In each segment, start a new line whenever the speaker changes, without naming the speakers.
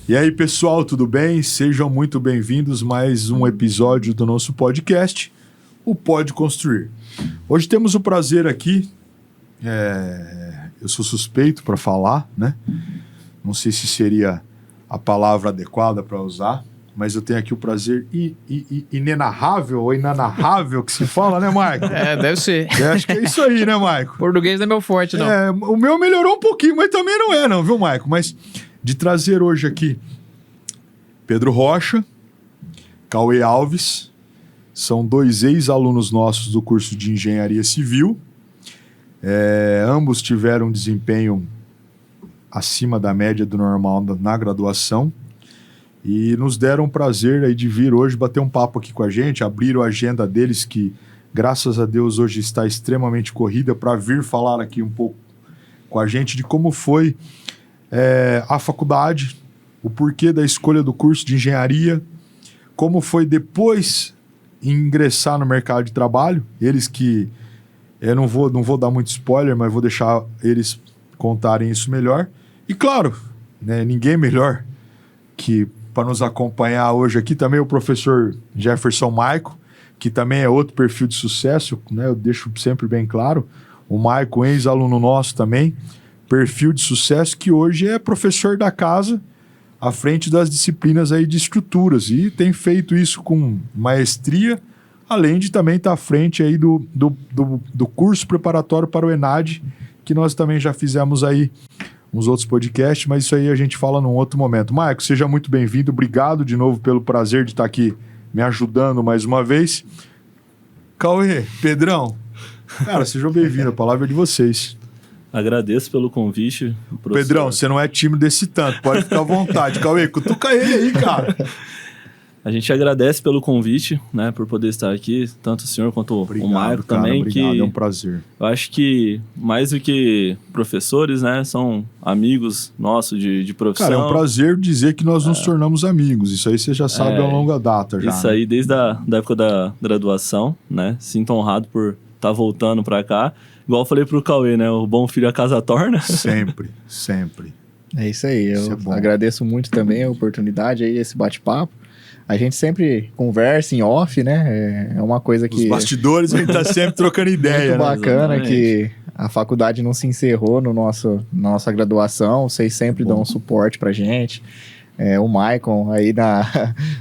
E aí, pessoal, tudo bem? Sejam muito bem-vindos a mais um episódio do nosso podcast, o Pode Construir. Hoje temos o prazer aqui, eu sou suspeito para falar, né? Não sei se seria a palavra adequada para usar, mas eu tenho aqui o prazer inenarrável ou inanarrável que se fala, né, Maico?
Deve ser.
Acho que é isso aí, né, Maico?
Português não é meu forte, não.
O meu melhorou um pouquinho, mas também não é, não, viu, Maico? Mas de trazer hoje aqui Pedro Rocha, Cauê Alves, são dois ex-alunos nossos do curso de Engenharia Civil. Ambos tiveram um desempenho acima da média do normal na graduação e nos deram o prazer aí de vir hoje bater um papo aqui com a gente, abriram a agenda deles que, graças a Deus, hoje está extremamente corrida para vir falar aqui um pouco com a gente de como foi a faculdade, o porquê da escolha do curso de engenharia, como foi depois ingressar no mercado de trabalho, eles que... Eu não vou dar muito spoiler, mas vou deixar eles contarem isso melhor. E claro, né, ninguém melhor que para nos acompanhar hoje aqui também o professor Jefferson Maico, que também é outro perfil de sucesso, né, eu deixo sempre bem claro. O Maico, ex-aluno nosso também, perfil de sucesso, que hoje é professor da casa, à frente das disciplinas aí de estruturas, e tem feito isso com maestria, além de também estar à frente aí do curso preparatório para o ENAD, que nós também já fizemos aí uns outros podcasts, mas isso aí a gente fala num outro momento. Maico, seja muito bem-vindo, obrigado de novo pelo prazer de estar aqui me ajudando mais uma vez. Cauê, Pedrão, cara, sejam bem-vindos, a palavra é de vocês.
Agradeço pelo convite. Professor.
Pedrão, você não é tímido desse tanto, pode ficar à vontade. Cauê, cutuca ele aí, cara.
A gente agradece pelo convite, né, por poder estar aqui, tanto o senhor quanto o Maico também.
Obrigado, é um prazer.
Eu acho que, mais do que professores, né, são amigos nossos de profissão.
Cara, é um prazer dizer que nós nos tornamos amigos. Isso aí você já sabe a longa data. Já,
isso aí desde a época da graduação, né? Sinto honrado por estar voltando para cá. Igual eu falei pro Cauê, né? O bom filho a casa torna.
Sempre, sempre.
É isso aí. Eu agradeço muito também a oportunidade aí, esse bate-papo. A gente sempre conversa em off, né? É uma coisa que...
Os bastidores a gente tá sempre trocando ideia,
muito bacana,
Exatamente.
que a faculdade não se encerrou na nossa graduação. Vocês sempre dão um suporte pra gente. O Maicon aí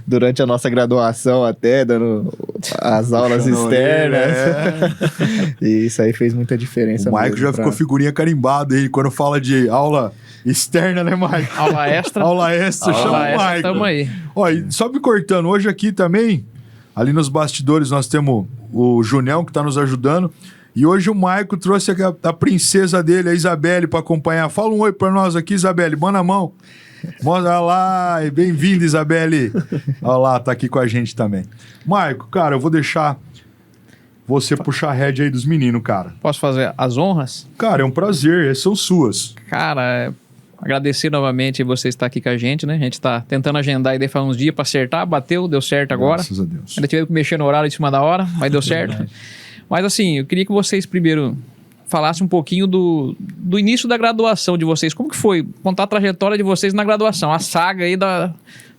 durante a nossa graduação até, dando as aulas externas. E isso aí fez muita diferença.
O Maicon já ficou figurinha carimbada aí quando fala de aula externa, né, Maicon?
Aula extra.
Aula extra, chama o Maicon.
Tamo aí.
Ó, e só me cortando, hoje aqui também, ali nos bastidores, nós temos o Junião que tá nos ajudando. E hoje o Maicon trouxe a princesa dele, a Isabelle, para acompanhar. Fala um oi para nós aqui, Isabelle. Manda a mão. Olha lá, bem-vinda, Isabelle. Olha lá, tá aqui com a gente também. Maicon, cara, eu vou deixar você puxar a rédea aí dos meninos, cara.
Posso fazer as honras?
Cara, é um prazer, essas são suas.
Cara, agradecer novamente você estar aqui com a gente, né? A gente tá tentando agendar e faz uns dias pra acertar. Bateu, deu certo agora.
Graças a Deus.
Ainda tivemos que mexer no horário em cima da hora, mas deu certo. Mas assim, eu queria que vocês primeiro falassem um pouquinho do início da graduação de vocês. Como que foi? Contar a trajetória de vocês na graduação, a saga aí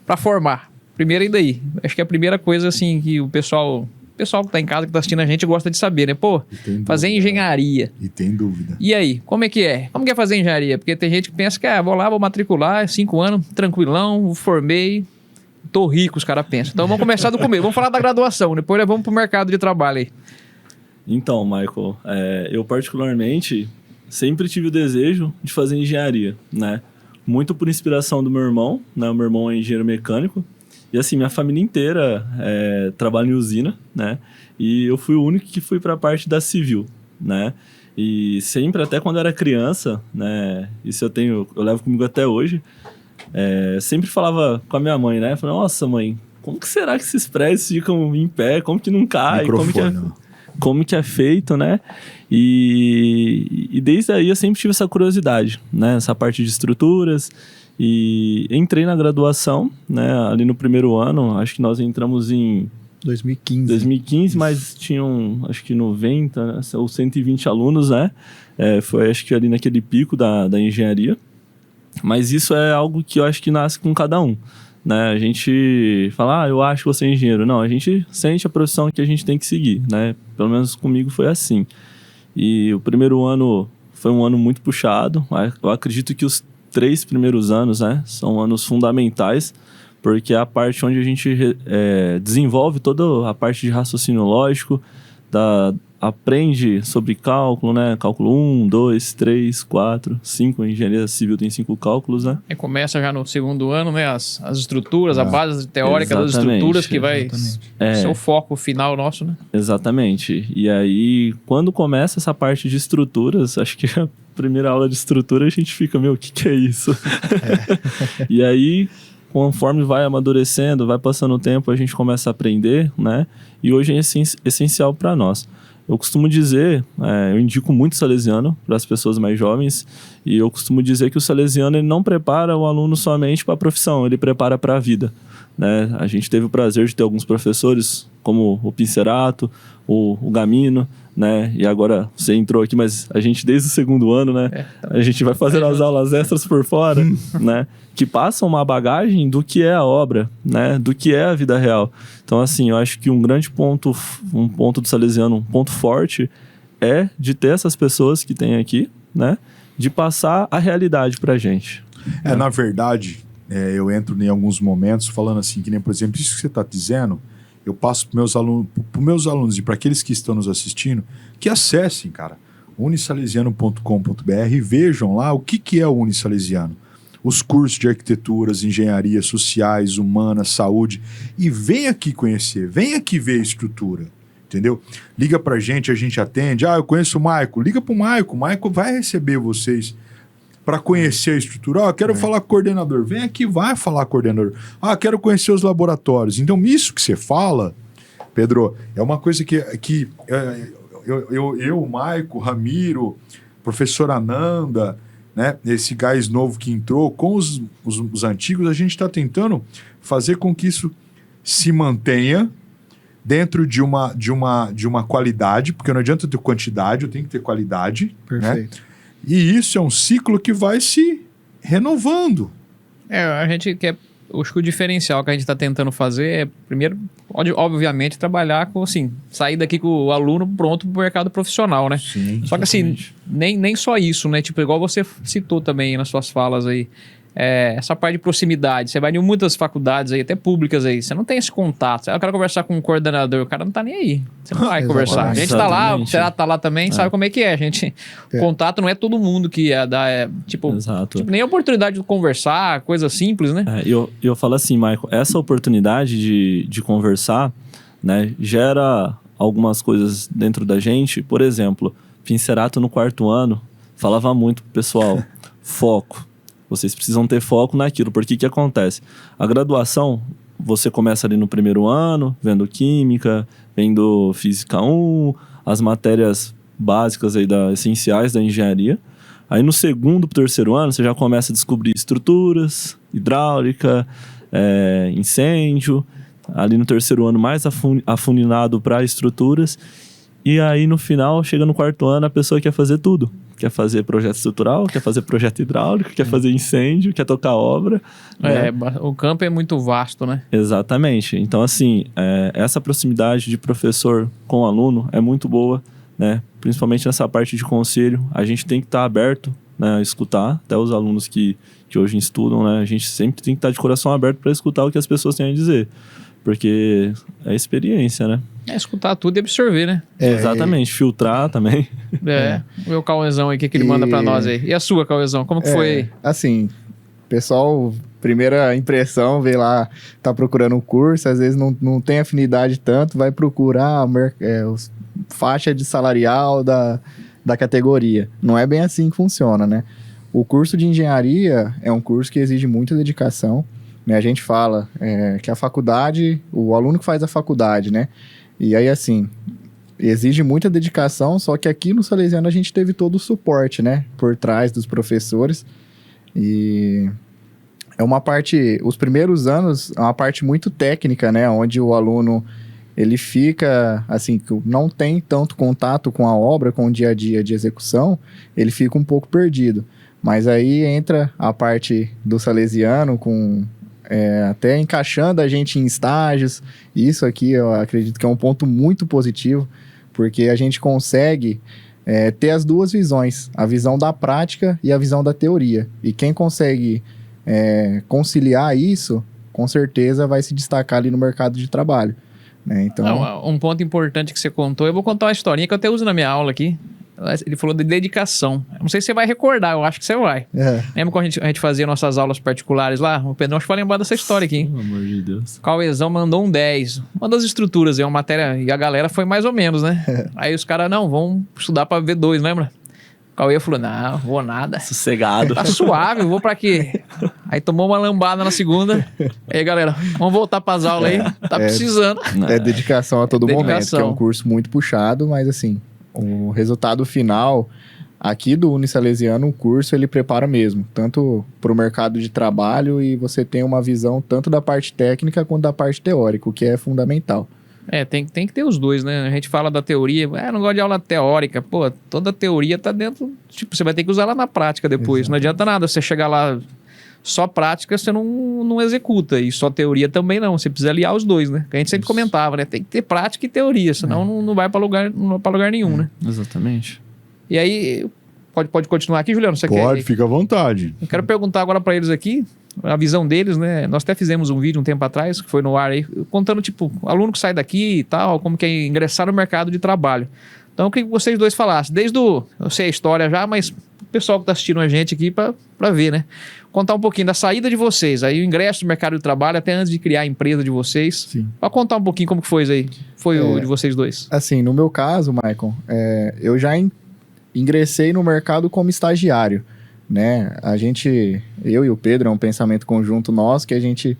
pra formar. Primeiro aí daí. Acho que é a primeira coisa assim que o pessoal que tá em casa, que tá assistindo a gente, gosta de saber, né? Pô, fazer engenharia.
E tem dúvida.
E aí, como é que é? Como que é fazer engenharia? Porque tem gente que pensa que, vou lá, vou matricular, 5 anos, tranquilão, formei, tô rico, os caras pensam. Então vamos começar do começo, vamos falar da graduação, depois vamos pro mercado de trabalho aí.
Então, Michael, eu particularmente sempre tive o desejo de fazer engenharia, né? Muito por inspiração do meu irmão, né? O meu irmão é engenheiro mecânico. E assim, minha família inteira trabalha em usina, né? E eu fui o único que fui para a parte da civil, né? E sempre, até quando eu era criança, né? Isso eu levo comigo até hoje. Sempre falava com a minha mãe, né? Falei, nossa, mãe, como que será que esses prédios ficam em pé? Como que não cai? Como que é feito, né? E desde aí eu sempre tive essa curiosidade, né? Essa parte de estruturas. E entrei na graduação, né? Ali no primeiro ano, acho que nós entramos em 2015, mas tinham, acho que 90, né? Ou 120 alunos, né? Foi, acho que ali naquele pico da engenharia. Mas isso é algo que eu acho que nasce com cada um, né? A gente fala, eu acho que você é engenheiro. Não, a gente sente a profissão que a gente tem que seguir, né? Pelo menos comigo foi assim. E o primeiro ano foi um ano muito puxado. Eu acredito que os 3 primeiros anos, né, são anos fundamentais, porque é a parte onde a gente desenvolve toda a parte de raciocínio lógico, aprende sobre cálculo, né? Cálculo 1, 2, 3, 4, 5. Engenharia civil tem 5 cálculos, né?
E começa já no segundo ano, né? As estruturas, a base teórica das estruturas que vai ser o foco final nosso, né?
Exatamente. E aí, quando começa essa parte de estruturas, acho que a primeira aula de estrutura a gente fica, o que é isso? E aí, conforme vai amadurecendo, vai passando o tempo, a gente começa a aprender, né? E hoje é essencial para nós. Eu costumo dizer, eu indico muito o salesiano para as pessoas mais jovens, e eu costumo dizer que o salesiano ele não prepara o aluno somente para a profissão, ele prepara para a vida, né? A gente teve o prazer de ter alguns professores, como o Pincerato, o Gamino, né? E agora você entrou aqui, mas a gente desde o segundo ano, né? A gente vai fazer as aulas extras por fora, né? Que passam uma bagagem do que é a obra, né? Do que é a vida real. Então, assim, eu acho que um ponto do salesiano, um ponto forte é de ter essas pessoas que tem aqui, né? De passar a realidade pra gente.
Na verdade, eu entro em alguns momentos falando assim, que nem, por exemplo, isso que você está dizendo, eu passo para meus alunos e para aqueles que estão nos assistindo, que acessem, cara, unisalesiano.com.br e vejam lá o que é o Unisalesiano. Os cursos de arquiteturas, engenharia, sociais, humanas, saúde, e vem aqui conhecer, vem aqui ver a estrutura, entendeu? Liga pra gente, a gente atende. Eu conheço o Maico, liga pro Maico, o Maico vai receber vocês para conhecer a estrutura. Quero falar com o coordenador, vem aqui, vai falar com o coordenador. Quero conhecer os laboratórios. Então, isso que você fala, Pedro, é uma coisa que eu, o Maico, o Ramiro, professor Ananda, né, esse gás novo que entrou, com os antigos, a gente está tentando fazer com que isso se mantenha dentro de uma qualidade, porque não adianta ter quantidade, eu tenho que ter qualidade.
Perfeito.
Né? E isso é um ciclo que vai se renovando.
A gente quer... Acho que o diferencial que a gente está tentando fazer é, primeiro, obviamente, trabalhar com, assim, sair daqui com o aluno pronto para o mercado profissional, né?
Sim,
só que, assim, nem só isso, né? Tipo, igual você citou também nas suas falas aí, essa parte de proximidade. Você vai em muitas faculdades aí, até públicas aí, você não tem esse contato. Eu quero conversar com um coordenador, o cara não tá nem aí. Você não vai conversar. A gente tá lá, o Será tá lá também, sabe como é que é. O contato não é todo mundo que dá, tipo, nem a oportunidade de conversar, coisa simples, né?
Eu falo assim, Michael, essa oportunidade de conversar, né, gera algumas coisas dentro da gente. Por exemplo, Pincerato no 4º ano falava muito pro pessoal, foco. Vocês precisam ter foco naquilo, porque o que acontece? A graduação, você começa ali no 1º ano, vendo química, vendo física 1, as matérias básicas aí essenciais da engenharia. Aí no 2º pro 3º ano, você já começa a descobrir estruturas, hidráulica, incêndio. Ali no 3º ano, mais afunilado para estruturas. E aí no final, chega no 4º ano, a pessoa quer fazer tudo. Quer fazer projeto estrutural, quer fazer projeto hidráulico, quer fazer incêndio, quer tocar obra. Né?
O campo é muito vasto, né?
Exatamente. Então, assim, essa proximidade de professor com aluno é muito boa, né? Principalmente nessa parte de conselho. A gente tem que estar aberto, né, a escutar, até os alunos que hoje estudam, né? A gente sempre tem que estar de coração aberto para escutar o que as pessoas têm a dizer. Porque é experiência, né?
Escutar tudo e absorver, né?
Exatamente, filtrar também.
O meu Cauêzão aí, o que ele manda pra nós aí? E a sua, Cauêzão, como que foi aí?
Assim, pessoal, primeira impressão, vê lá, tá procurando um curso, às vezes não tem afinidade tanto, vai procurar faixa de salarial da categoria. Não é bem assim que funciona, né? O curso de engenharia é um curso que exige muita dedicação. A gente fala que a faculdade, o aluno que faz a faculdade, né? E aí, assim, exige muita dedicação, só que aqui no Salesiano a gente teve todo o suporte, né? Por trás dos professores. E é uma parte, os primeiros anos, é uma parte muito técnica, né? Onde o aluno, ele fica, assim, não tem tanto contato com a obra, com o dia a dia de execução, ele fica um pouco perdido. Mas aí entra a parte do salesiano até encaixando a gente em estágios. Isso aqui eu acredito que é um ponto muito positivo, porque a gente consegue ter as duas visões, a visão da prática e a visão da teoria. E quem consegue conciliar isso, com certeza vai se destacar ali no mercado de trabalho, né? Então,
Um ponto importante que você contou, eu vou contar uma historinha que eu até uso na minha aula aqui. Ele falou de dedicação. Eu não sei se você vai recordar, eu acho que você vai. Lembra quando a gente fazia nossas aulas particulares lá? O Pedrão acho que vai lembrar dessa história aqui, hein?
Pelo amor de Deus.
O Cauêzão mandou um 10. Uma das estruturas, uma matéria, e a galera foi mais ou menos, né? Aí os caras, não, vamos estudar pra V2, lembra? O Cauê falou, não, vou nada.
Sossegado.
Tá suave, eu vou pra quê? Aí tomou uma lambada na segunda. Aí, galera, vamos voltar pras aulas aí. Tá precisando.
É dedicação a todo momento,
Dedicação.
que é um curso muito puxado, mas assim, o resultado final aqui do Unisalesiano, o curso ele prepara mesmo, tanto para o mercado de trabalho, e você tem uma visão tanto da parte técnica quanto da parte teórica, o que é fundamental.
Tem que ter os dois, né? A gente fala da teoria, não gosto de aula teórica. Pô, toda teoria tá dentro... Tipo, você vai ter que usar ela na prática depois.
Exato.
Não adianta nada você chegar lá só prática, você não executa. E só teoria também não. Você precisa aliar os dois, né? Que a gente sempre comentava, né? Tem que ter prática e teoria, senão não vai para lugar nenhum, né?
Exatamente.
E aí, pode continuar aqui, Juliano? Você
Pode,
quer?
fica à vontade.
Eu quero perguntar agora para eles aqui, a visão deles, né? Nós até fizemos um vídeo um tempo atrás, que foi no ar aí, contando, tipo, aluno que sai daqui e tal, como que é ingressar no mercado de trabalho. Então, eu queria que vocês dois falassem, eu sei a história já, mas o pessoal que tá assistindo a gente aqui para ver, né? Contar um pouquinho da saída de vocês, aí o ingresso no mercado de trabalho, até antes de criar a empresa de vocês.
Sim.
Para contar um pouquinho como que foi isso aí, o de vocês dois.
Assim, no meu caso, Maicon, eu já ingressei no mercado como estagiário, né? Eu e o Pedro, é um pensamento conjunto nosso, que a gente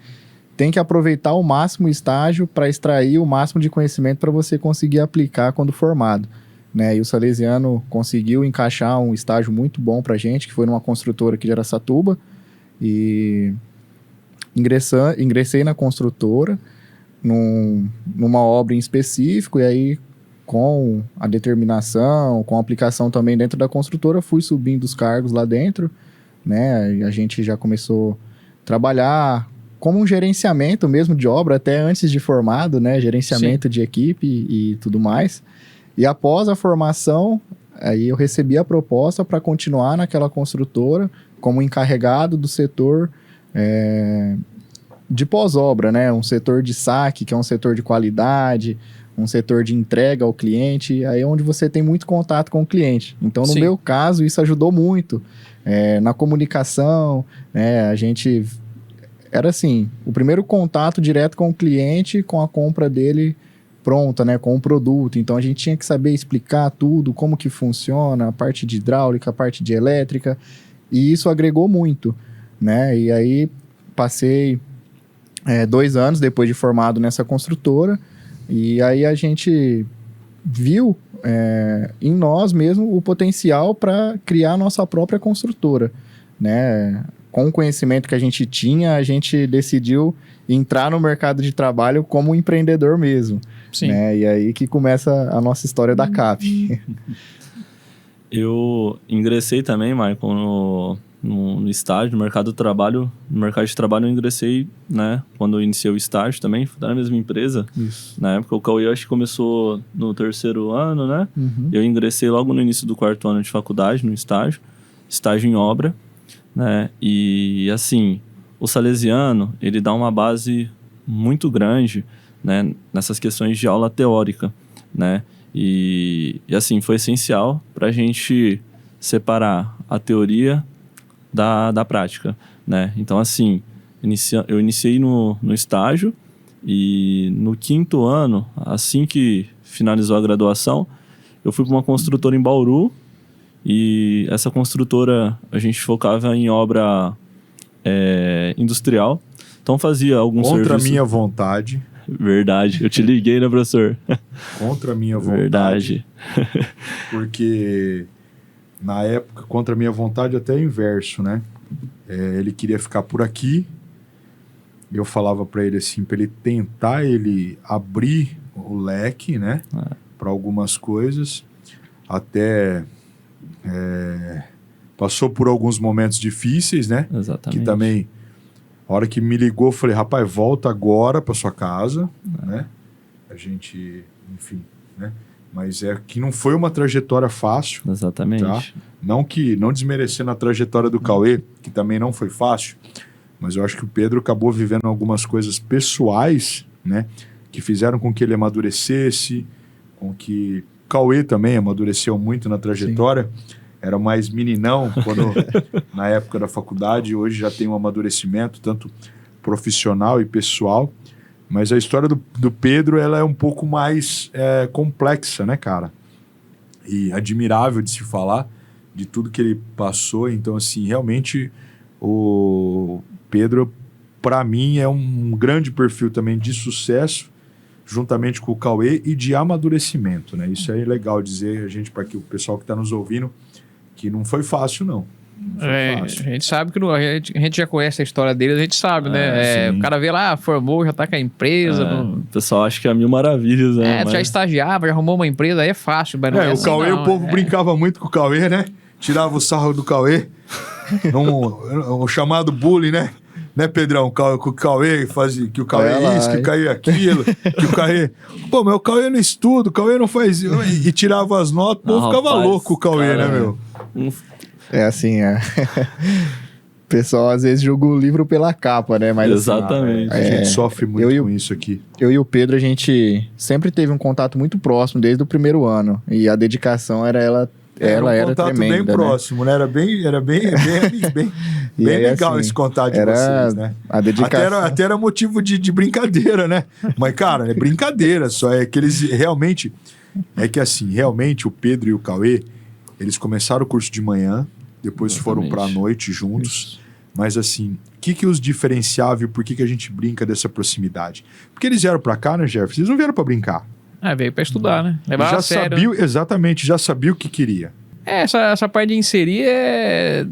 tem que aproveitar ao máximo o estágio para extrair o máximo de conhecimento para você conseguir aplicar quando formado, né? E o Salesiano conseguiu encaixar um estágio muito bom para a gente, que foi numa construtora aqui de Araçatuba, e ingressei na construtora, numa obra em específico, e aí com a determinação, com a aplicação também dentro da construtora, fui subindo os cargos lá dentro, né? E a gente já começou a trabalhar como um gerenciamento mesmo de obra, até antes de formado, né? Gerenciamento de equipe e tudo mais. E após a formação, aí eu recebi a proposta para continuar naquela construtora como encarregado do setor de pós-obra, né? Um setor de saque, que é um setor de qualidade, um setor de entrega ao cliente, aí é onde você tem muito contato com o cliente. Então, no meu caso, isso ajudou muito na comunicação, né? A gente... Era assim, o primeiro contato direto com o cliente, com a compra dele pronta, né? Com o produto. Então, a gente tinha que saber explicar tudo, como que funciona, a parte de hidráulica, a parte de elétrica, e isso agregou muito, né? E aí, passei 2 anos depois de formado nessa construtora, e aí a gente viu em nós mesmo o potencial para criar a nossa própria construtora, né? Com o conhecimento que a gente tinha, a gente decidiu entrar no mercado de trabalho como empreendedor mesmo.
Sim.
Né? E aí que começa a nossa história da CAP.
Eu ingressei também, Michael, no estágio, no mercado de trabalho. No mercado de trabalho eu ingressei, né? Quando eu iniciei o estágio também, da mesma empresa.
Isso.
Na época o Cauê acho que começou no 3º ano, né?
Uhum.
Eu ingressei logo no início do 4º ano de faculdade, no estágio em obra, né? E assim, o Salesiano, ele dá uma base muito grande, né? Nessas questões de aula teórica, né? E assim, foi essencial para a gente separar a teoria da prática, né? Então, assim, eu iniciei no estágio e no 5º ano, assim que finalizou a graduação, eu fui para uma construtora em Bauru e essa construtora, a gente focava em obra industrial, então fazia alguns serviços...
Contra a minha vontade.
Verdade, eu te liguei, né, professor?
Contra a minha vontade.
Verdade.
Porque na época, contra a minha vontade, até o inverso, né? Ele queria ficar por aqui. Eu falava para ele assim, para ele tentar abrir o leque, né? Para algumas coisas. Até passou por alguns momentos difíceis, né?
Exatamente.
Que também, a hora que me ligou, eu falei, rapaz, volta agora para sua casa, né? A gente, enfim, né? Mas é que não foi uma trajetória fácil.
Exatamente.
Tá? Não desmerecendo a trajetória do Cauê, que também não foi fácil, mas eu acho que o Pedro acabou vivendo algumas coisas pessoais, né? Que fizeram com que ele amadurecesse, com que o Cauê também amadureceu muito na trajetória. Era mais meninão na época da faculdade, hoje já tem um amadurecimento, tanto profissional e pessoal. Mas a história do Pedro, ela é um pouco mais complexa, né, cara? E admirável de se falar, de tudo que ele passou. Então, assim, realmente, o Pedro, para mim, é um grande perfil também de sucesso, juntamente com o Cauê, e de amadurecimento, né? Isso é legal dizer, para que o pessoal que está nos ouvindo, que não foi fácil, não.
A gente sabe que a gente já conhece a história dele, a gente sabe, né? O cara vê lá, formou, já tá com a empresa.
O pessoal acha que é mil maravilhas, né?
Já estagiava, já arrumou uma empresa, aí é fácil. Mas não é
o
assim,
Cauê,
não,
o povo brincava muito com o Cauê, né? Tirava o sarro do Cauê. O chamado bullying, né? Né, Pedrão? Que o Cauê fazia, que o Cauê é isso, que o Cauê é aquilo, que o Cauê... Pô, mas o Cauê não estuda, o Cauê não faz... E tirava as notas, o povo ficava louco com o Cauê,
cara,
né, meu?
É assim, o pessoal às vezes julga o livro pela capa, né? Mas
exatamente.
A gente sofre muito com isso aqui.
Eu e o Pedro, a gente sempre teve um contato muito próximo desde o primeiro ano. E a dedicação era
um contato
tremenda,
bem próximo, né? Era bem legal
assim,
esse contato de vocês, né?
A dedicação...
Até era motivo de brincadeira, né? Mas, cara, é brincadeira, só é que eles realmente... É que assim, realmente o Pedro e o Cauê, eles começaram o curso de manhã, depois foram para a noite juntos. Isso. Mas assim, o que os diferenciava e por que a gente brinca dessa proximidade? Porque eles vieram para cá, né, Jefferson? Eles não vieram para brincar.
Veio para estudar, né? Levar a sério.
Exatamente, já sabia o que queria.
Essa parte de inserir é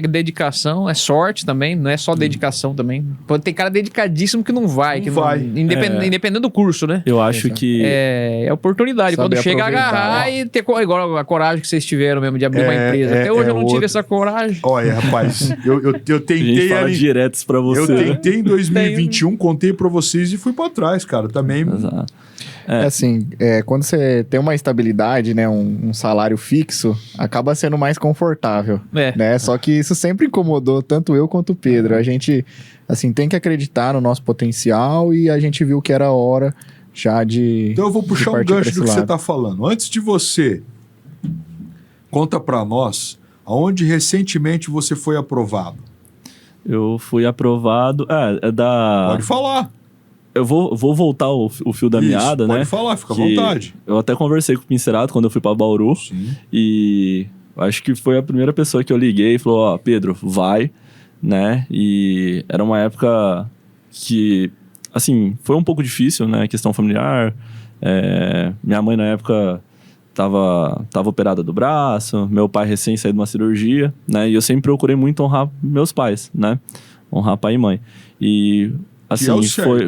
dedicação, é sorte também, não é só dedicação também. Pode ter cara dedicadíssimo que não vai. Independente do curso, né?
Eu acho que...
É oportunidade.
Saber
quando chega a agarrar e ter igual a coragem que vocês tiveram mesmo de abrir uma empresa. Até hoje eu não tive essa coragem.
Olha, rapaz, eu tentei...
A gente fala diretos pra você.
Eu tentei em 2021, contei pra vocês e fui pra trás, cara. Também...
Exato.
Assim, quando você tem uma estabilidade, né, um salário fixo, acaba sendo mais confortável, né? Só que isso sempre incomodou tanto eu quanto o Pedro. A gente, assim, tem que acreditar no nosso potencial e a gente viu que era a hora já de...
Então eu vou puxar um gancho do que você tá falando. Antes de você, conta pra nós, aonde recentemente você foi aprovado?
Eu fui aprovado...
Pode falar.
Eu vou voltar o fio da meada, né?
Pode falar, fica à vontade.
Eu até conversei com o Pincerato quando eu fui pra Bauru.
Sim.
E acho que foi a primeira pessoa que eu liguei e falou, ó, Pedro, vai, né? E era uma época que, assim, foi um pouco difícil, né? Questão familiar. Minha mãe, na época, tava operada do braço. Meu pai recém saiu de uma cirurgia, né? E eu sempre procurei muito honrar meus pais, né? Honrar pai e mãe. E... assim,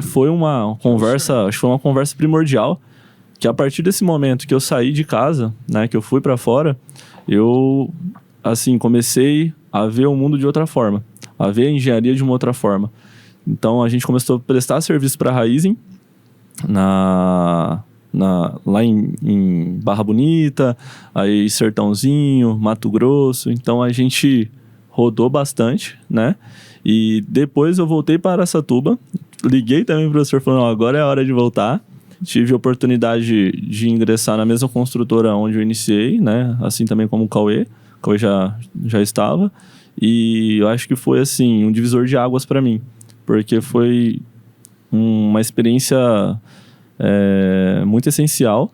foi uma conversa, acho que foi uma conversa primordial, que a partir desse momento que eu saí de casa, né, que eu fui pra fora, eu, assim, comecei a ver o mundo de outra forma, a ver a engenharia de uma outra forma. Então, a gente começou a prestar serviço pra Raizen, lá em Barra Bonita, aí Sertãozinho, Mato Grosso. Então, a gente rodou bastante, né? E depois eu voltei para Araçatuba, liguei também pro professor falando, agora é a hora de voltar. Tive a oportunidade de ingressar na mesma construtora onde eu iniciei, né? Assim também como o Cauê já estava. E eu acho que foi, assim, um divisor de águas para mim, porque foi uma experiência muito essencial.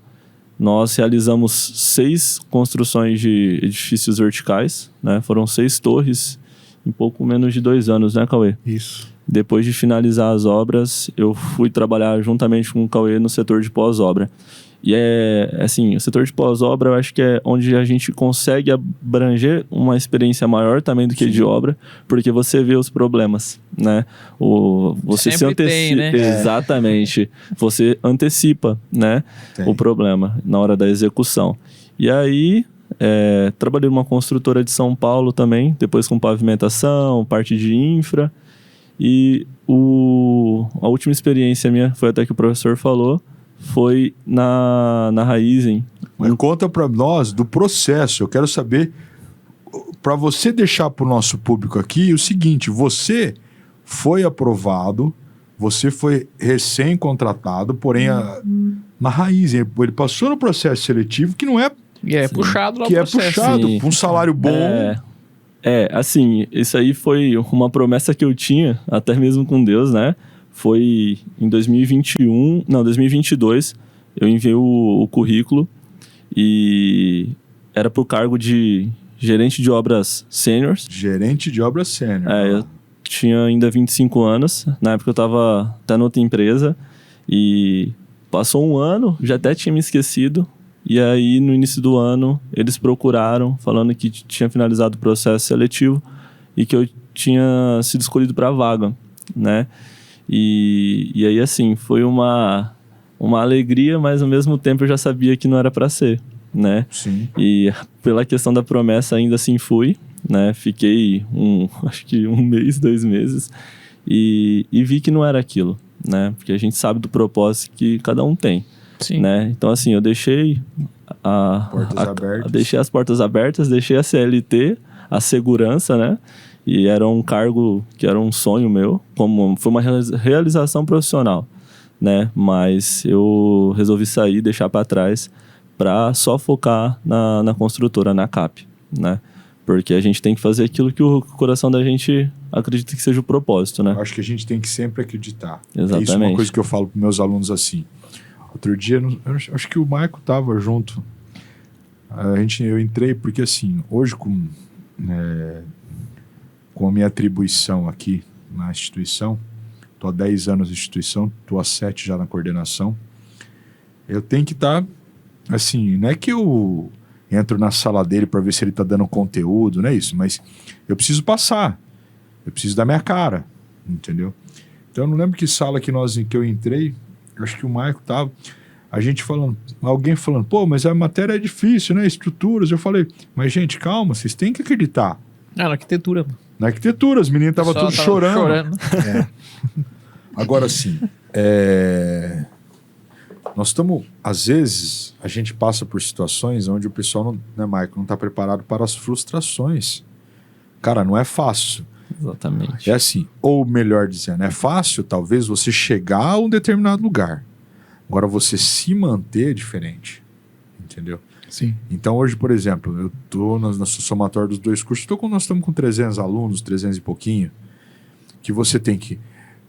Nós realizamos 6 construções de edifícios verticais, né? Foram 6 torres em pouco menos de 2 anos, né, Cauê?
Isso.
Depois de finalizar as obras, eu fui trabalhar juntamente com o Cauê no setor de pós-obra. E assim, o setor de pós-obra eu acho que é onde a gente consegue abranger uma experiência maior também do que de obra, porque você vê os problemas, né? Você se antecipa,
tem, né?
Exatamente. Você antecipa, né, o problema na hora da execução. E aí, Trabalhei numa construtora de São Paulo também, depois com pavimentação, parte de infra. E a última experiência minha, foi até que o professor falou, foi na Raizen.
Mas conta para nós do processo. Eu quero saber, para você deixar para o nosso público aqui, o seguinte: você foi aprovado, você foi recém-contratado, porém na Raizen, ele passou no processo seletivo que não é...
E é puxado lá
que
o
é
processo.
puxado,
Sim.
com um salário bom.
Assim, isso aí foi uma promessa que eu tinha, até mesmo com Deus, né? Foi em 2022, eu enviei o currículo e era pro cargo de gerente de obras sêniors.
Gerente de obra sênior.
Eu tinha ainda 25 anos, na época eu tava até na outra empresa e passou um ano, já até tinha me esquecido. E aí, no início do ano, eles procuraram, falando que tinha finalizado o processo seletivo e que eu tinha sido escolhido para a vaga, né? E aí, assim, foi uma alegria, mas ao mesmo tempo eu já sabia que não era para ser, né?
Sim.
E pela questão da promessa, ainda assim fui, né? Fiquei acho que 1 mês, 2 meses e vi que não era aquilo, né? Porque a gente sabe do propósito que cada um tem.
Sim.
Né? Então, assim, eu deixei deixei as portas abertas, deixei a CLT, a segurança, né? E era um cargo que era um sonho meu, foi uma realização profissional, né? Mas eu resolvi sair, deixar para trás, para só focar na construtora, na CAP, né? Porque a gente tem que fazer aquilo que o coração da gente acredita que seja o propósito, né?
Eu acho que a gente tem que sempre acreditar.
Exatamente.
Isso é uma coisa que eu falo para meus alunos assim. Outro dia, eu acho que o Maico tava junto. Eu entrei porque, assim, hoje com a minha atribuição aqui na instituição, tô há 10 anos na instituição, tô há 7 já na coordenação, eu tenho que estar, assim, não é que eu entro na sala dele para ver se ele tá dando conteúdo, não é isso, mas eu preciso passar, eu preciso dar minha cara, entendeu? Então, eu não lembro que sala que eu entrei, acho que o Maico tava, alguém falando, pô, mas a matéria é difícil, né? Estruturas. Eu falei, mas gente, calma, vocês têm que acreditar.
Na arquitetura.
Na arquitetura, as meninas estavam todas chorando. Agora, sim, nós estamos, às vezes, a gente passa por situações onde o pessoal, né, Maico, não está preparado para as frustrações. Cara, não é fácil.
Exatamente.
É assim, ou melhor dizendo, é fácil talvez você chegar a um determinado lugar. Agora você se manter é diferente, entendeu?
Sim.
Então hoje, por exemplo, eu estou no somatório dos 2 cursos, nós estamos com 300 alunos, 300 e pouquinho, que você tem que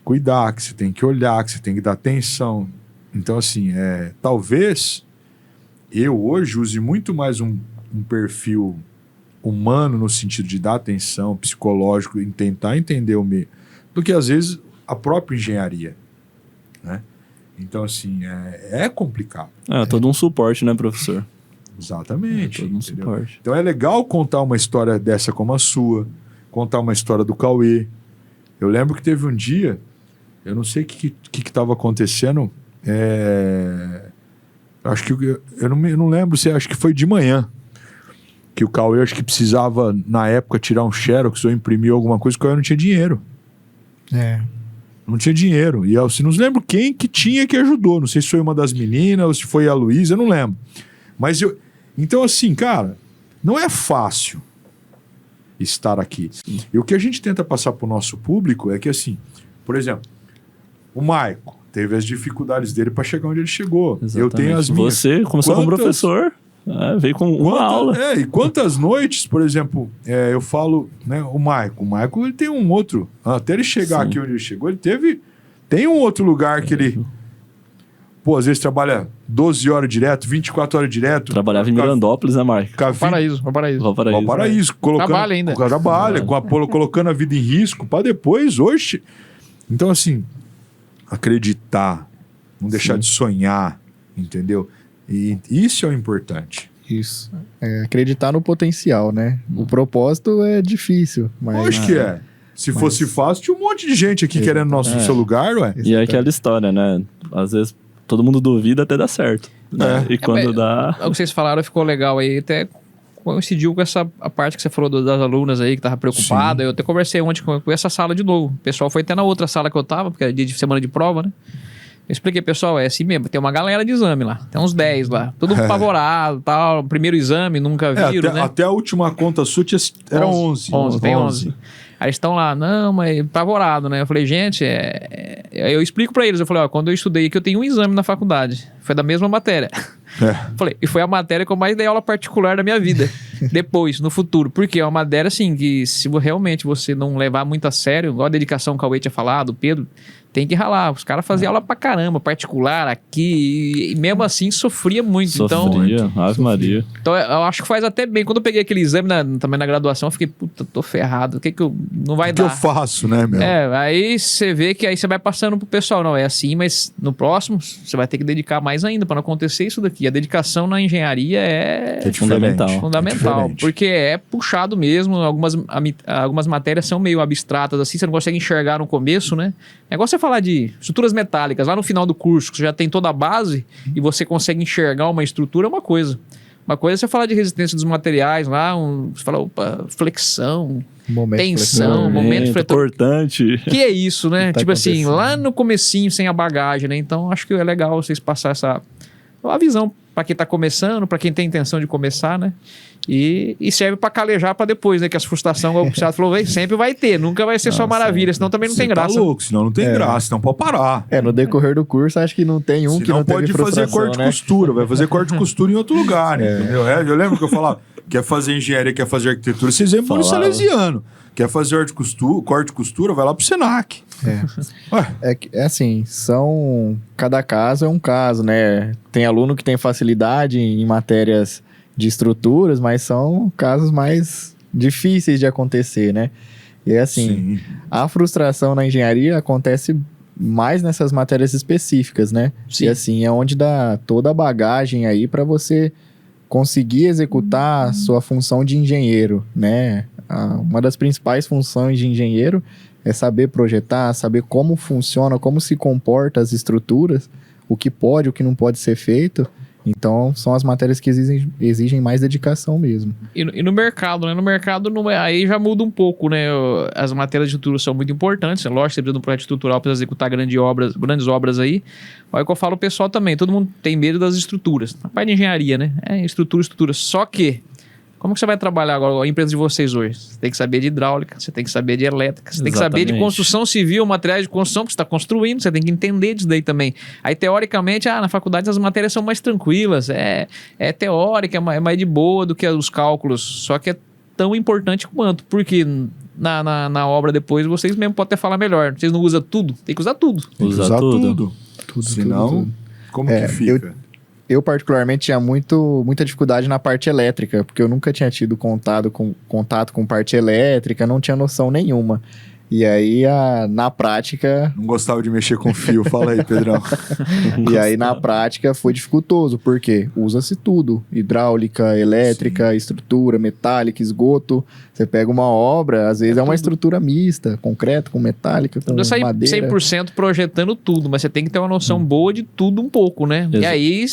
cuidar, que você tem que olhar, que você tem que dar atenção. Então assim, talvez eu hoje use muito mais um perfil humano no sentido de dar atenção, psicológico, em tentar entender o meio, do que às vezes a própria engenharia, né? Então, assim, é complicado.
Todo um suporte, né, professor?
Exatamente.
Todo um suporte.
Então é legal contar uma história dessa como a sua, contar uma história do Cauê. Eu lembro que teve um dia, eu não sei o que estava acontecendo, acho que eu não lembro se acho que foi de manhã, que o Cauê acho que precisava, na época, tirar um xerox ou imprimir alguma coisa, que o Cauê não tinha dinheiro. Não tinha dinheiro. E eu não lembro quem que tinha que ajudou. Não sei se foi uma das meninas ou se foi a Luísa, eu não lembro. Mas então, assim, cara, não é fácil estar aqui. Sim. E o que a gente tenta passar para o nosso público é que, assim, por exemplo, o Maico teve as dificuldades dele para chegar onde ele chegou.
Exatamente.
Eu tenho as minhas.
Você começou como professor. Veio com uma aula.
E quantas noites, por exemplo, eu falo, né, o Maico ele tem um outro, até ele chegar aqui onde ele chegou, tem um outro lugar que ele, às vezes trabalha 12 horas direto, 24 horas direto.
Trabalhava em Mirandópolis, né, Marco?
Valparaíso.
Valparaíso.
Trabalha ainda.
Colocando a vida em risco para depois, hoje. Então, assim, acreditar, não deixar de sonhar, entendeu? E isso é o importante.
Isso. Acreditar no potencial, né? O propósito é difícil, mas...
Acho que é. Se fosse fácil, tinha um monte de gente aqui querendo seu lugar, ué.
E é aquela história, né? Às vezes todo mundo duvida até dar certo. Né? E quando dá...
O que vocês falaram ficou legal aí, até coincidiu com a parte que você falou das alunas aí, que tava preocupada. Eu até conversei ontem com essa sala de novo. O pessoal foi até na outra sala que eu tava, porque era dia de semana de prova, né? Eu expliquei, pessoal, é assim mesmo, tem uma galera de exame lá, tem uns 10 lá, tudo apavorado, tal, primeiro exame, nunca viram, né?
Até a última conta sua eram 11.
11, tem 11. Aí eles estão lá, não, mas apavorado, né? Eu falei, gente, eu explico pra eles, eu falei, ó, quando eu estudei aqui, eu tenho um exame na faculdade, foi da mesma matéria. Falei, e foi a matéria que eu mais dei aula particular da minha vida, depois, no futuro, porque é uma matéria, assim, que se realmente você não levar muito a sério, igual a dedicação que o Cauê tinha falado, o Pedro, tem que ralar. Os caras faziam aula pra caramba, particular aqui, e mesmo assim sofria muito.
Sofria, Ave Maria.
Então eu acho que faz até bem. Quando eu peguei aquele exame também na graduação, eu fiquei, puta, tô ferrado, o que eu... não vai dar.
O que eu faço, né, meu?
Aí você vê que aí você vai passando pro pessoal, não, é assim, mas no próximo você vai ter que dedicar mais ainda pra não acontecer isso daqui. A dedicação na engenharia é
fundamental.
Diferente.
Porque é puxado mesmo, algumas matérias são meio abstratas assim, você não consegue enxergar no começo, né? É igual você falar de estruturas metálicas, lá no final do curso, que você já tem toda a base e você consegue enxergar uma estrutura, é uma coisa. Uma coisa é você falar de resistência dos materiais lá, você fala, opa, flexão, tensão, momento fletor.
Importante.
Que é isso, né?
Tá
Tipo assim, lá no comecinho, sem a bagagem, né? Então, acho que é legal vocês passar a visão para quem tá começando, para quem tem intenção de começar, né? E serve para calejar para depois, né? Que as frustrações, como o Psiato falou, sempre vai ter, nunca vai ser só maravilha, senão também não tem graça.
Tá louco, senão não tem graça, senão pode parar.
No decorrer do curso, acho que não tem que não
pode
teve
fazer
frustração,
corte e costura, vai fazer corte e costura em outro lugar, entendeu? Eu lembro que eu falava, quer fazer engenharia, quer fazer arquitetura, vocês vêm no Salesiano. Quer fazer corte e costura, vai lá pro Senac.
É assim, cada caso é um caso, né? Tem aluno que tem facilidade em matérias de estruturas, mas são casos mais difíceis de acontecer, né? E assim, a frustração na engenharia acontece mais nessas matérias específicas, né?
Sim.
E assim, é onde dá toda a bagagem aí para você conseguir executar a sua função de engenheiro, né? Uma das principais funções de engenheiro é saber projetar, saber como funciona, como se comporta as estruturas, o que pode, o que não pode ser feito. Então, são as matérias que exigem mais dedicação mesmo.
E no mercado, né? No mercado, aí já muda um pouco, né? As matérias de estrutura são muito importantes. Lógico, você precisa de um projeto estrutural para executar grandes obras aí. Olha o que eu falo o pessoal também. Todo mundo tem medo das estruturas. Na parte de engenharia, né? Estrutura. Só que, como que você vai trabalhar agora a empresa de vocês hoje? Você tem que saber de hidráulica, você tem que saber de elétrica, você tem que saber de construção civil, materiais de construção que você está construindo, você tem que entender disso daí também. Aí, teoricamente, na faculdade as matérias são mais tranquilas, é teórica, é mais de boa do que os cálculos, só que é tão importante quanto, porque na obra depois vocês mesmo podem até falar melhor. Vocês não usam tudo? Tem que usar tudo.
Usar tudo. Senão, como que fica?
Eu particularmente tinha muita dificuldade na parte elétrica, porque eu nunca tinha tido contato com parte elétrica, não tinha noção nenhuma. E aí, na prática...
Não gostava de mexer com fio, fala aí, Pedrão.
E aí, na prática, foi dificultoso, porque usa-se tudo. Hidráulica, elétrica, estrutura, metálica, esgoto. Você pega uma obra, às vezes é uma estrutura mista, concreto com metálica, com
sair
madeira.
100% projetando tudo, mas você tem que ter uma noção boa de tudo um pouco, né? E aí...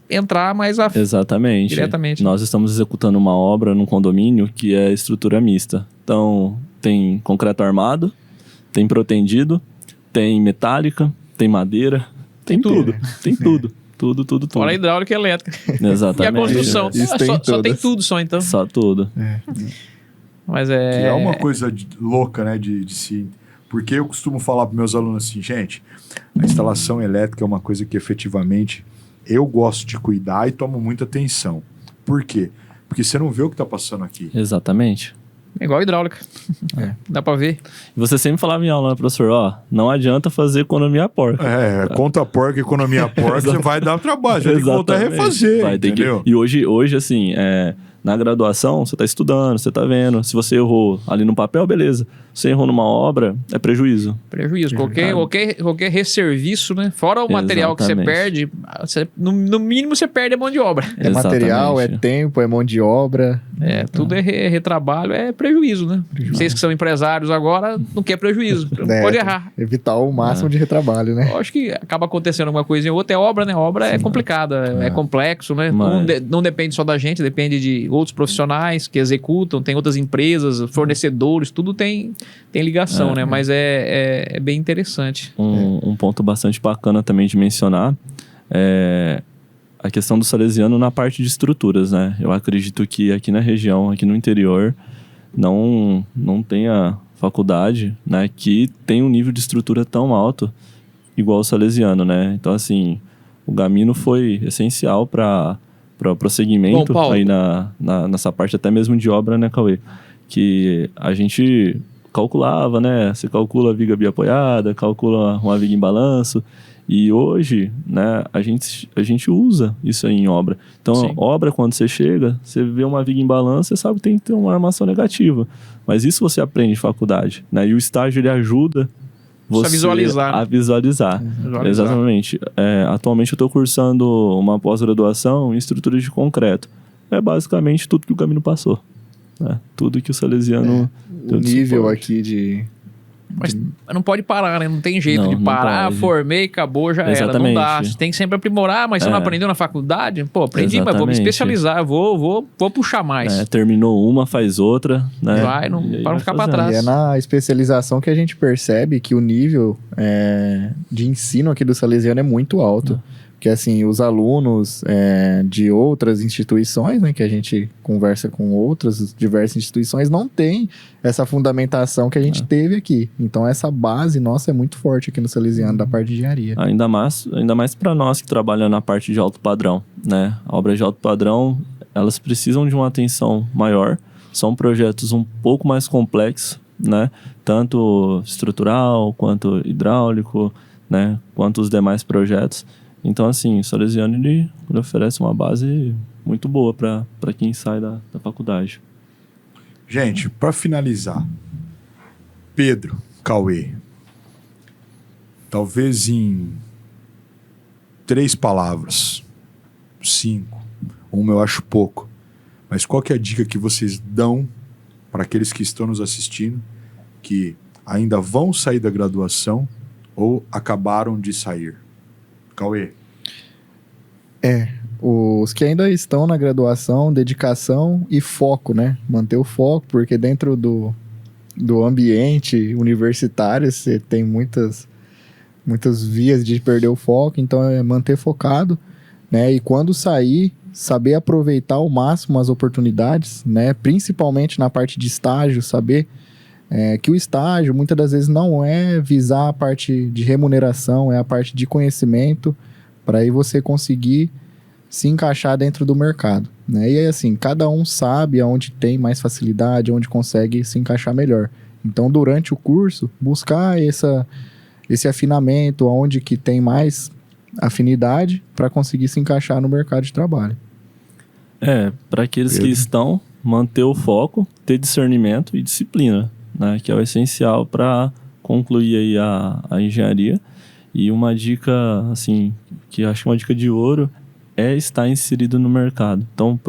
entrar mais
Exatamente.
Diretamente.
Nós estamos executando uma obra num condomínio que é estrutura mista. Então, tem concreto armado, tem protendido, tem metálica, tem madeira, tem tudo. Tem tudo. Tudo.
Fora a hidráulica e elétrica.
Exatamente.
E a construção. Só tem tudo só, então.
Só tudo.
Mas
Que é uma coisa louca, né, de se... Porque eu costumo falar para meus alunos assim, gente, a instalação elétrica é uma coisa que efetivamente... eu gosto de cuidar e tomo muita atenção. Por quê? Porque você não vê o que está passando aqui.
Exatamente.
É igual a hidráulica. Dá pra ver.
E você sempre falava em aula, né, professor? Não adianta fazer economia porca.
Conta porca, economia porca, você vai dar trabalho. Você vai ter que voltar a refazer,
vai ter
entendeu?
E hoje, assim, na graduação, você está estudando, você está vendo. Se você errou ali no papel, beleza. Se você errou numa obra, é prejuízo.
Qualquer resserviço, né? Fora o material que você perde, no mínimo você perde a mão de obra.
É material, é tempo, é mão de obra.
Tudo é retrabalho, é prejuízo, né? Vocês que são empresários agora, não quer prejuízo. Pode errar.
Evitar o máximo de retrabalho, né?
Eu acho que acaba acontecendo alguma coisa em outra. É obra, né? Obra é complicada, é complexo, né? Não depende só da gente, depende de outros profissionais que executam, tem outras empresas, fornecedores, tudo tem ligação, né? Mas é bem interessante.
Um ponto bastante bacana também de mencionar é a questão do Salesiano na parte de estruturas, né? Eu acredito que aqui na região, aqui no interior, não tenha faculdade, né, que tem um nível de estrutura tão alto igual o Salesiano, né? Então, assim, o Gamino foi essencial para o prosseguimento aí nessa parte até mesmo de obra, né, Cauê? Que a gente calculava, né? Você calcula a viga biapoiada, calcula uma viga em balanço. E hoje, né, a gente usa isso aí em obra. Então,
Sim.
obra, quando você chega, você vê uma viga em balanço, você sabe que tem que ter uma armação negativa. Mas isso você aprende em faculdade, né? E o estágio, ele ajuda você
a visualizar.
a visualizar. Exatamente. Atualmente eu estou cursando uma pós-graduação em estruturas de concreto. É basicamente tudo que o Gamino passou, né? Tudo que o Salesiano...
O nível aqui de...
Mas não pode parar, né? Não tem jeito de parar, formei, acabou, já era. Não dá. Você tem que sempre aprimorar, mas você não aprendeu na faculdade? Pô, aprendi, mas vou me especializar, vou puxar mais.
Terminou uma, faz outra, né?
Para não ficar para trás.
E é na especialização que a gente percebe que o nível de ensino aqui do Salesiano é muito alto. Porque, assim, os alunos de outras instituições, né, que a gente conversa com outras diversas instituições, não tem essa fundamentação que a gente teve aqui. Então, essa base nossa é muito forte aqui no Salesiano, da parte de engenharia.
Ainda mais para nós que trabalhamos na parte de alto padrão, né? Obras de alto padrão, elas precisam de uma atenção maior. São projetos um pouco mais complexos, né? Tanto estrutural, quanto hidráulico, né? Quanto os demais projetos. Então, assim, o Salesiano, ele oferece uma base muito boa para quem sai da faculdade.
Gente, para finalizar, Pedro, Cauê, talvez em 3 palavras, 5, uma eu acho pouco, mas qual que é a dica que vocês dão para aqueles que estão nos assistindo, que ainda vão sair da graduação ou acabaram de sair? Cauê.
Os que ainda estão na graduação, dedicação e foco, né? Manter o foco, porque dentro do ambiente universitário você tem muitas vias de perder o foco, então é manter focado, né? E quando sair, saber aproveitar ao máximo as oportunidades, né? Principalmente na parte de estágio, saber que o estágio muitas das vezes não é visar a parte de remuneração, é a parte de conhecimento, para aí você conseguir se encaixar dentro do mercado, né? E aí, assim, cada um sabe aonde tem mais facilidade, onde consegue se encaixar melhor. Então, durante o curso, buscar esse afinamento, aonde que tem mais afinidade para conseguir se encaixar no mercado de trabalho.
Para aqueles que estão, manter o foco, ter discernimento e disciplina, né? Que é o essencial para concluir aí a engenharia. E uma dica, assim, que eu acho uma dica de ouro, é estar inserido no mercado. Então,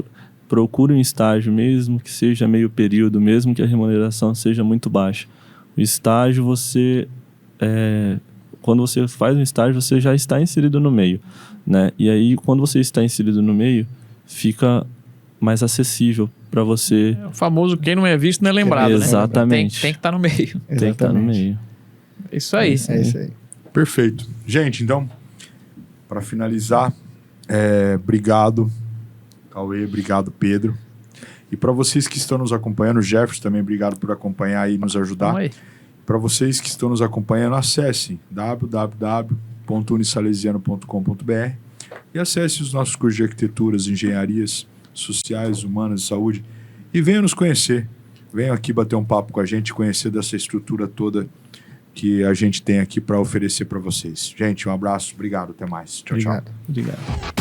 procure um estágio, mesmo que seja meio período, mesmo que a remuneração seja muito baixa. O estágio, quando você faz um estágio, você já está inserido no meio, né? E aí, quando você está inserido no meio, fica mais acessível para você.
O famoso quem não é visto não é lembrado, né?
Exatamente.
Tem que estar no meio.
Tem que estar no meio.
É isso aí.
É isso aí.
Perfeito. Gente, então, para finalizar, obrigado, Cauê, obrigado, Pedro. E para vocês que estão nos acompanhando, Jefferson também, obrigado por acompanhar e nos ajudar. Para vocês que estão nos acompanhando, acesse www.unisalesiano.com.br e acesse os nossos cursos de arquiteturas, engenharias sociais, humanas e saúde e venham nos conhecer. Venham aqui bater um papo com a gente, conhecer dessa estrutura toda que a gente tem aqui para oferecer para vocês. Gente, um abraço, obrigado, até mais. Tchau, tchau.
Obrigado.